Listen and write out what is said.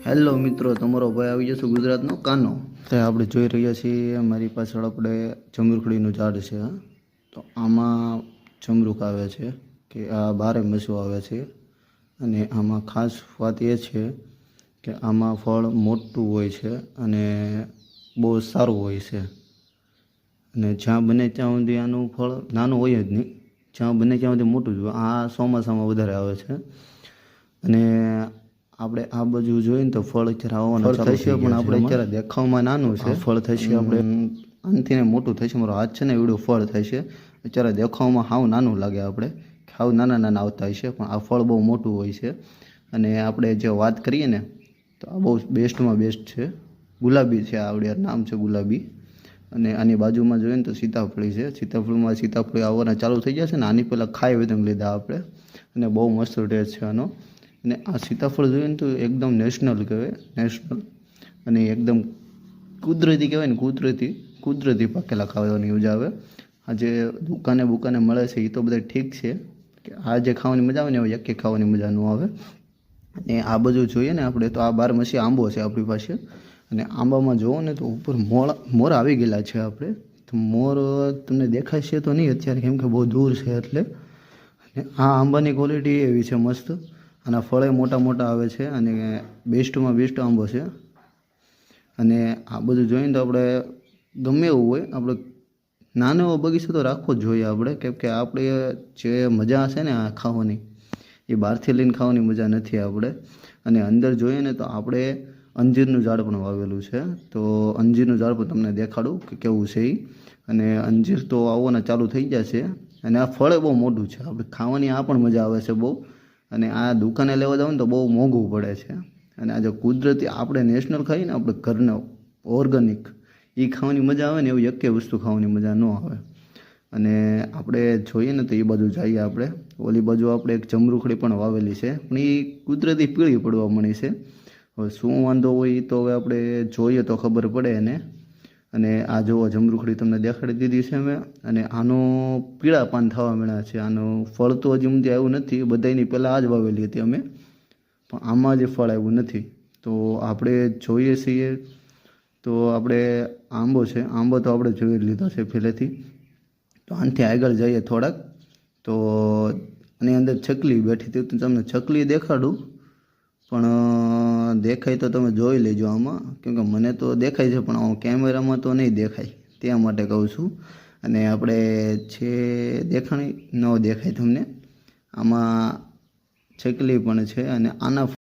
Hello મિત્રો, તમારો ભાઈ આવી જશે ગુજરાતનો કાનો. તો આપણે જોઈ રહ્યા છીએ મારી પાછળ આપણે જમરૂખડીનું ઝાડ છે. તો આમાં જમરૂખ આવે છે કે આ બારે મસું આવે છે. અને આમાં ખાસ વાત એ છે કે આમાં ફળ મોટું હોય છે અને બહુ સારું હોય છે. અને જ્યાં બને ત્યાં સુધી આનું ફળ નાનું હોય જ નહીં, જ્યાં બને ત્યાં સુધી મોટું જ હોય. આ ચોમાસામાં વધારે આવે છે. અને આપણે આ બાજુ જોઈએ ને તો ફળ અત્યારે આવવાનું ચાલુ થશે, પણ આપણે અત્યારે દેખાવમાં નાનું છે. ફળ થશે આપણે આનથી ને મોટું થશે. મારો હાથ છે ને એવડું ફળ થશે. અત્યારે દેખાવમાં હાવ નાનું લાગે, આપણે હાવ નાના નાના આવતા હશે, પણ આ ફળ બહુ મોટું હોય છે. અને આપણે જે વાત કરીએ ને તો આ બહુ બેસ્ટમાં બેસ્ટ છે. ગુલાબી છે, આવડે નામ છે ગુલાબી. અને આની બાજુમાં જોઈએ ને તો સીતાફળી છે. સીતાફળી આવવાના ચાલુ થઈ ગયા છે ને. આની પહેલાં ખાઈ વિધમ લીધા આપણે, અને બહુ મસ્ત ટેસ્ટ છે આનો. અને આ સીતાફળ જોઈએ ને તો એકદમ નેશનલ કહેવાય, નેશનલ. અને એકદમ કુદરતી કહેવાય ને, કુદરતી પાકેલા ખાવાની મજા આવે. આ જે દુકાને મળે છે એ તો બધા ઠીક છે, કે આ જે ખાવાની મજા આવે ને હવે એકે ખાવાની મજા ન આવે. અને આ બધું જોઈએ ને આપણે તો આ 12 મસી આંબો છે આપણી પાસે. અને આંબામાં જુઓ ને તો ઉપર મોર આવી ગયેલા છે આપણે. તો મોર તમને દેખાય છે તો નહીં અત્યારે, કેમ કે બહુ દૂર છે એટલે. અને આ આંબાની ક્વોલિટી એવી છે મસ્ત. આના ફળે મોટા મોટા આવે છે અને બેસ્ટમાં બેસ્ટ આંબો છે. અને આ બધું જોઈને તો આપણે ગમે એવું હોય, આપણે નાનો એવો બગીચો તો રાખવો જ જોઈએ આપણે, કેમ કે આપણે જે મજા હશે ને આ ખાવાની એ બહારથી લઈને ખાવાની મજા નથી આપણે. અને અંદર જોઈએ ને તો આપણે અંજીરનું ઝાડ પણ વાવેલું છે. તો અંજીરનું ઝાડ પણ તમને દેખાડું કે કેવું છે એ. અને અંજીર તો આવવાના ચાલુ થઈ ગયા છે. અને આ ફળે બહુ મોટું છે, આપણે ખાવાની આ પણ મજા આવે છે બહુ. અને આ દુકાને લેવા જાવ ને તો બહુ મોંઘું પડે છે. અને આ જો કુદરતી આપણે નેશનલ ખાઈએ ને, આપણે ઘરના ઓર્ગેનિક, એ ખાવાની મજા આવે ને એવી એકે વસ્તુ ખાવાની મજા ન આવે. અને આપણે જોઈએ ને તો એ બાજુ જઈએ આપણે, ઓલી બાજુ આપણે એક જમરૂખડી પણ વાવેલી છે, પણ એ કુદરતી પીળી પડવા મળી છે. હવે શું વાંધો હોય એ તો હવે આપણે જોઈએ તો ખબર પડે એને. અને આ જોવો જમરૂખડી તમને દેખાડી દીધી છે મેં. અને આનો પીળા પાન થવા મળ્યા છે. આનું ફળ તો હજી સુધી આવ્યું નથી, બધાની પહેલાં આ જ વાવેલી હતી અમે, પણ આમાં જ ફળ આવ્યું નથી. તો આપણે જોઈએ છીએ તો આપણે આંબો છે, આંબો તો આપણે જોઈ લીધો છે પહેલેથી. તો આનાથી આગળ જઈએ થોડાક, તો આની અંદર ચકલી બેઠી હતી. તો તમને ચકલી દેખાડું, પણ દેખાય તો તમે જોઈ લેજો આમાં, કેમકે મને તો દેખાય છે પણ કેમેરામાં તો નહીં દેખાય, ત્યાં માટે કહું છું. અને આપણે છે દેખાણી ન દેખાય તમને, આમાં ચકલી પણ છે. અને આના